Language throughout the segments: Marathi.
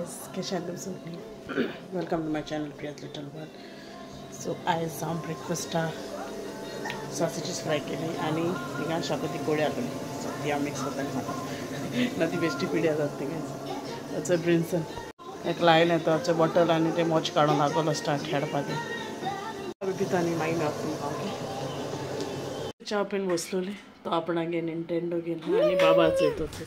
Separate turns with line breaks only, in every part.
guys, Keshan welcome to my channel Priya's Little World. So I some breakfast sausages fry केली आणि तिघां शाकोती गोळे आले. So ती मिक्स होताना खाता ना ती बेस्टी पिढी जाते guys. त्याचं ब्रिन्सन एक लाईन येतो त्याचं बॉटल आणि ते मोच काढून दाखवलं स्टार्ट खेळपाते पितानी माईन आपण चहा पिऊन बसलोले तो आपण गे निंटेंडो गेला आणि बाबाच येत होते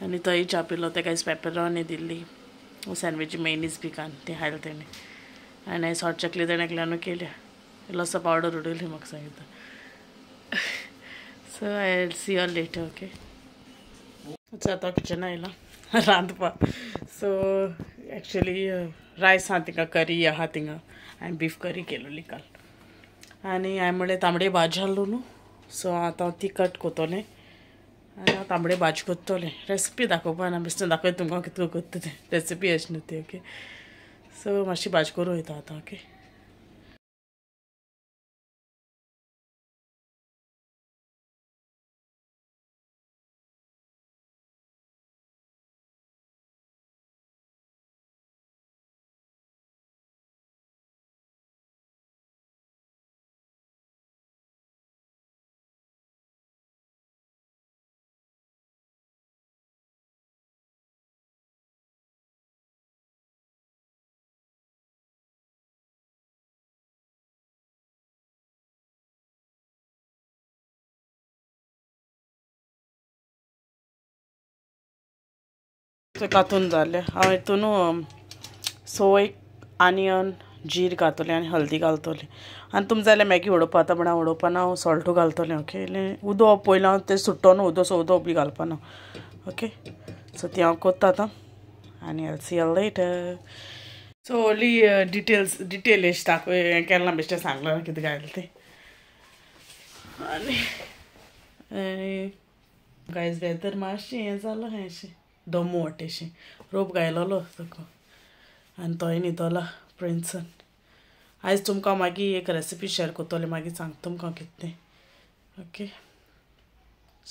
आणि तोही चहा पिलो ते काहीच पेपरॉने दिल्ली सँडविच मेनीज बी कान ते हाडले तेणे आणि हॉट चकली तेणे एकल्यानं केल्या इल्लोसो पावडर उडयली म्हाका सांगितलं so I will see you later okay आतां किचन आयला रांदपा सो एक्चुअली रायस आहा थिंगा करी आहा थिंगा हांवें बीफ करी केलोली काल आणि हांवें म्हणलें तांबडी भाजी हाडलो न्हू सो आतां ती कट कोत्तोलें आनी हांव तांबडी भाजी कोत्तोलें रेसिपी दाखोवपा ना बेश्टें दाखयता तुमकां कितको कोत्ता तें रेसिपी अशी न्हू ती ओके सो मातशी भाजी करूं वयता आतां ओके कातून जालें हांव हितून सोय आनियन जीर घालतलें आनी हल्दी घालतलें आनी तुमकां जाल्यार मॅगी उडोवपा आतां पण हांव उडोवपा ना हांव सॉल्टू घालतलें ओके उदो पयलीं हांव तें सुट्टो न्हू उदो सो उदो बी घालपा ना ओके सो ती हांव कोत्ता आतां आनी I see you later so only detail एश दाखय हें केलें ना बेश्टें सांगलें कितें घायलें तें आनी गायज वेदर मातशें हें जालां हें अशें दमो वटेशें रोप घायलोलो तको आनी तोय न्हिदोला प्रिन्सन आयज तुमकां मागीर एक रेसिपी शेअर कोत्तोलें मागीर सांगता तुमकां कितें तें ओके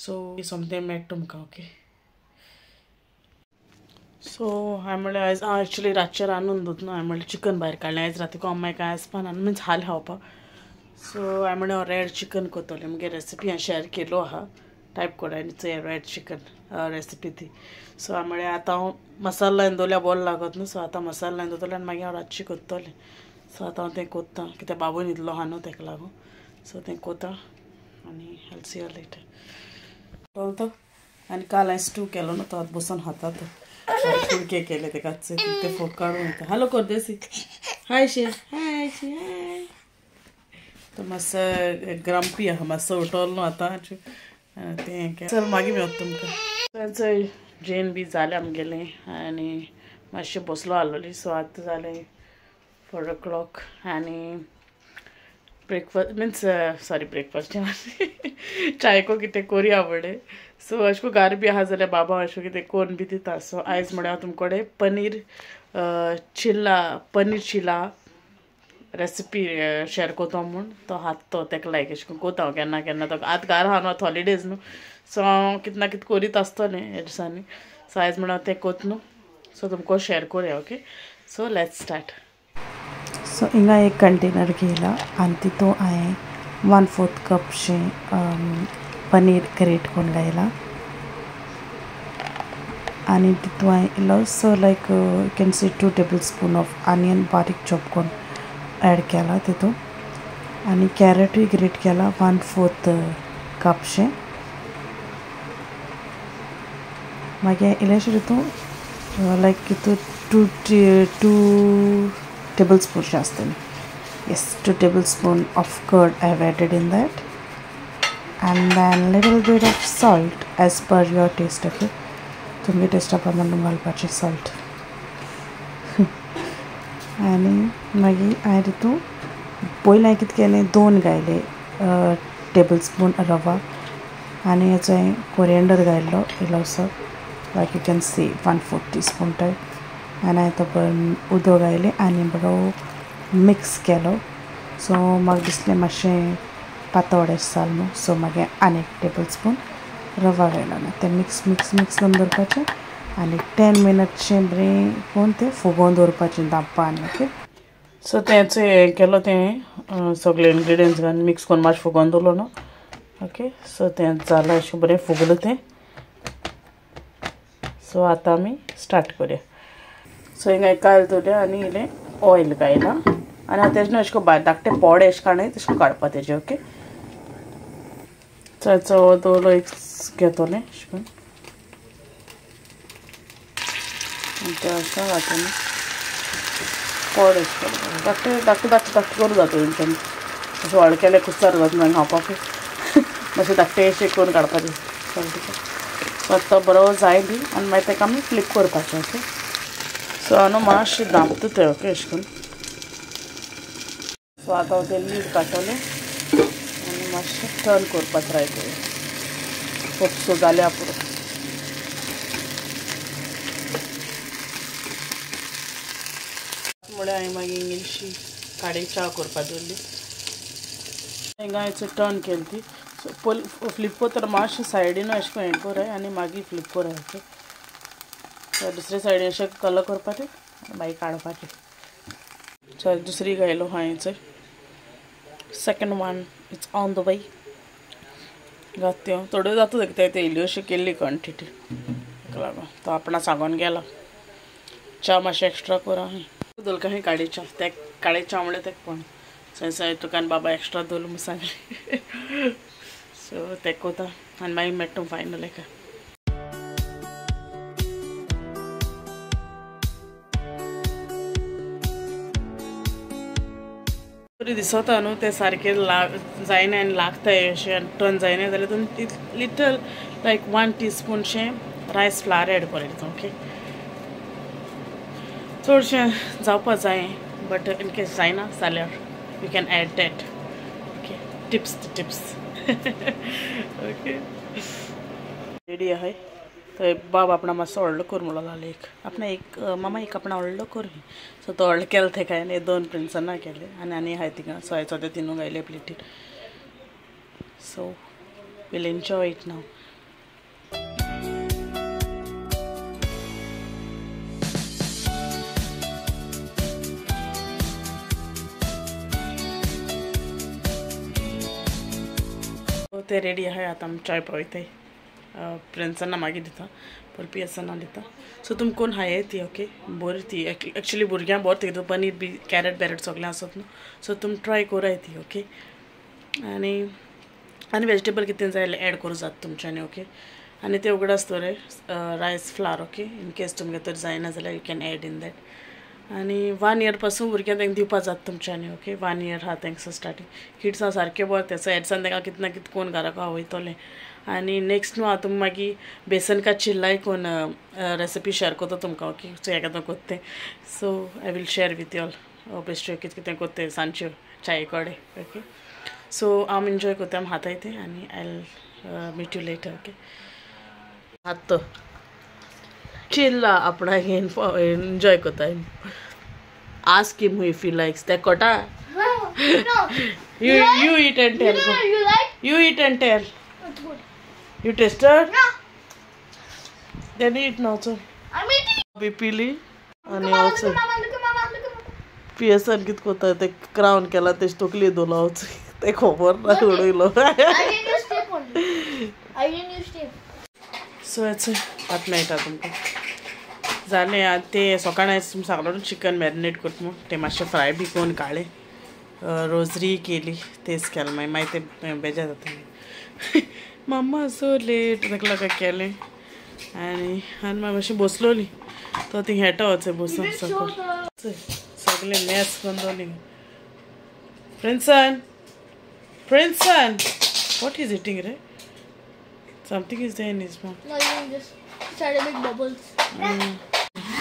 सो समथींग मेळटा तुमकां ओके सो हांवें म्हणलें आयज हांव एक्चुली रातचें रांदून दवरना हांवें म्हणलें चिकन भायर काडलें आयज रातीको अम्माय कांय आसपाना मिन्स हाल खावपाक सो हांवें म्हणलें हांव रेड चिकन कोत्तोलें मुगे रेसिपी हांवें शेअर केलो आहा टायप कोड आनी चोय रेड चिकन रेसिपी ती सो हांवें म्हणलें आतां हांव मसालो लायन दवरल्यार बरो लागत न्हू सो आतां मसालो लायन दवरतलें आनी मागीर हांव रातची कोत्तोलें सो आतां हांव तें कोत्तां कित्याक बाबू न्हिदलो आहा न्हू तेका लागून सो तें कोत्तां आनी आय सी यू लेटर कळतो आनी काल हांवें स्टू केलो न्हू तो आतां बसून खाता तो कुडके केले ते काचचे ते फोट काडून वयता हालो कर देसी हाय शे हाय शे हाय तो मातसो ग्रम्पी आहा मातसो उठोलो न्हू आतां तें चल मागीर मेळटा तुमकां चोय जेन बी जालें आमगेलें आनी मातशें बसलो आसलोली सो आतां जालें 4 o'clock आनी ब्रेकफास्ट मिन्स सॉरी ब्रेकफास्ट चायको कितें कोरी आवडे सो अशें घर बी आहा जाल्यार बाबा अशें कितें कोरून बी दिता सो आयज म्हळ्यार हांव तुमकोडे पनीर चिला रेसिपी शेअर कोतो म्हूण तो हात तो तेका लायक अशें करून कोता हांव केन्ना केन्ना तो आतां घरा आहा न्हू आतां हॉलिडेज न्हू सो हांव कितें ना कितें करीत आसतलें ह्या दिसांनी सो आयज म्हळ्यार हांव तें कोत न्हू सो तुमकां शेअर करुया okay so let's start so हिंगा एक कंटेनर घेयला आनी तितून हांवें 1/4 कपशें पनीर ग्रेट करून घायला आनी तितून हांवें इल्लोसो like you can see 2 tablespoon of onion बारीक चॉप करून ॲड केला तितून आनी कॅरटूय ग्रेट केला 1/4 कपशें मागीर इल्लेशें तितून लायक तितून 2 tablespoons आसतलें yes 2 tablespoon of curd I have added in that and then little bit of salt as per your taste okay तुमगे टेस्टा प्रमाण घालपाचें सॉल्ट आनी मागीर हांवें तितून पयलीं हांवें कितें केलें 2 घायले टेबलस्पून रवा आनी हेचो हांवें कोरिएंडर घायलो इल्लोसो like you can see 1/4 teaspoon type आनी हांवें तो बरो उदक घायलें आनी बरो मिक्स केलो सो म्हाका दिसलें मातशें पातळ एशें जालें न्हू सो मागीर आनी 1 tablespoon रवा घायलो ना तें मिक्स करून दवरपाचें आनी 10 मिनट्सचे बरें कोण तें फुगोवन दवरपाचें दांपान ओके. सो तेंच हें केलो तें सगळे इन्ग्रिडियंट्स घालून मिक्स करून मातशें फुगोवन दवरलो न्हू ओके. सो तें जालां अशें बरें फुगलें तें. सो आतां आमी स्टार्ट करुया. सो हिंगा एक कायल दवरल्या आनी इल्लें ऑयल घायलां आनी हांव तेजे अशें करून धाकटे पोडे अशें काडून तशें करून काडपा तेजे ओके. सो हेचो दवरलो एक घेतोलें अशें करून आनी तें अशें घातलें पोडे अशें करून धाकटे धाकटे धाकटे धाकटे करून जाता तेंच्यानी अशें व्हड केलें कुस्तार जाता मागीर खावपाक मातशें धाकटे अशें करून काडपाचें. सो तो बरो जाय बी आनी मागीर तेका आमी फ्लिप करपाचें ओके. सो हांव न्हू मातशें धांपता तें ओके अशें करून. सो आतां हांव तें लीड काडटलें आनी मातशें टर्न करपाक ट्राय करूया. होप सो जाल्या पुरो. म्हळ्यार हांवें मागीर इल्लीशी काडे च्या करपाक दवरली. हिंगा हांवें टर्न केली ती. सो पयलीं फ्लिप करतना मातशें सायडीन अशें करून हें कराय आनी मागीर फ्लिप कराय ओके. सो दुसरे सायडीन अशें कलर करपाचें मागीर काडपाचें. सो दुसरी घायलो हांवें चोय. Second one it's on the way. घात्यो थोड्यो जाता ते इल्ल्योश्यो केल्ली क्वॉन्टिटी ताका लागून तो आपणा सांगून गेला च्या मातशें एक्स्ट्रा कर हांवें दवरका खंय काडे च्या ते काडे च्या म्हणल्यार तेका कोण थंयसर तुका बाबा एक्स्ट्रा दवर म्हूण सांगलें. सो ते कोता आनी मागीर मेट्टा फायनल एका. बरी दिसता न्हू ते सारकें जायना आनी लागताय अशें टर्न जायना जाल्यार तुमी लिटल लायक 1 टीस्पूनशें रायस फ्लावर एड करायचो ओके. चडशें जावपा जाय बट इन केस जायना जाल्यार you can add that okay. Tips okay. Ready आहाय थंय बाब आपणा मातसो व्हडलो कर म्हणून लागलो एक आपणा एक मामा एक आपणा व्हडलो कर. सो तो व्हडलो केलो तेका हांवें 2 प्रिन्सांना केले आनी आहाय थिंगा. सो हांवें ते तिनू घायले प्लेटीन. So will enjoy it now. ते रेडी आहाय आतां आमी चाय पावयताय. फ्रेंड्सांना मागीर दिता परपी आसतना दिता. सो तुमी कोण हाय ती ओके बरी ती एक्चुली भुरग्यां बरो तेगेलो पनीर बी कॅरेट बॅरेट सगळें आसत न्हू. सो तुमी ट्राय कराय ती ओके. आनी वेजिटेबल कितें जाय जाल्यार एड करूं जाता तुमच्यांनी ओके. आनी ते उगडास दवराय रायस फ्लावर ओके. इन केस तुमगे तर जायना जाल्यार you can add in that. आनी 1 year पासून भुरग्यांक तेंका दिवपा जाता तुमच्यांनी ओके. 1 year हा तेंका स्टार्टींग किड्सां सारकें बरें तें. सो एड्सान तेंका कितें ना कितें कोण घरा खावयतलें. आनी नेक्स्ट न्हू हांव तुमकां मागीर बेसन का चिल्लाय कोण रेसिपी शेअर करता तुमकां ओके. सो हेका कोत्तें. So I will share with you all बेश्ट्यो कितें कितें कोत्तें सांजच्यो चाये कडेन ओके. सो हांव एन्जॉय कोत्ता हांव हाताय तें आनी I will meet you later okay. हात चिल्ला आपणा घेवन एन्जॉय कोत्ता. Ask him if he likes that kota.
No.
You eat and tell.
No, you like?
You eat and tell.
It's good.
You tasted?
No.
Then eat now so.
I'm eating.
Be pili. And
Look
also
at mama, look at mama, look at mama.
PSN कित कोता ते क्राउन केला तेच तकली दोलावच ते खबर ना उडयलो.
I didn't use tape only. I didn't use tape.
So हेच आत मेळटा तुमकां जालें. आतां ते सकाळीं तुमी सांगलो चिकन मॅरिनेट करता म्हूण ते मातशें फ्राय बी करून काडलें. रोजरी केली तेच केलें मागीर ते बेजार जाता मम्मा सो लेट ताका लागून केलें. आनी मागीर मातशें बसलोली तो थिंग हेटा वचय बसून सगलें मॅस करून दवरली. Princeson, what is eating ray? Something is there in his mouth.
No, you just started big bubbles.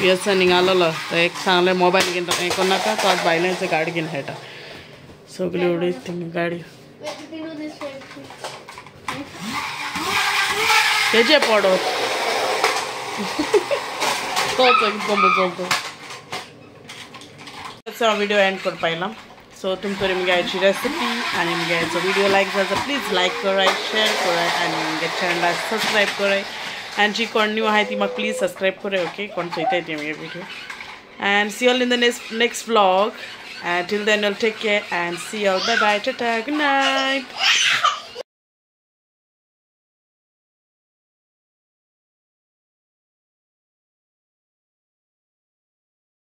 Yes, निघालो तर एक सांगलें मोबाईल घेवन हें कोनाका तो आतां भायल्यान गाडी घेवन खेळटा. सगळी उडयत थिंग गाडी.
Wait, let me do this way.
तेजे पडत तो एकदम चलतो. त्याचा व्हिडिओ एंड करपा येयला. सो तुमकां मुगे हाची रेसिपी आनी मुगे हाचो व्हिडिओ लायक जाता प्लीज लायक कराय शेअर कराय आनी मुगे चॅनलाक सबस्क्रायब कराय. एंड जी कोण न्यू आहे ती म्हाका प्लीज सब्सक्राइब करूं ओके कोण चोयता ती आमगे video and see all in the next vlog and till then I'll take care and see you all. Bye bye, tata, good night.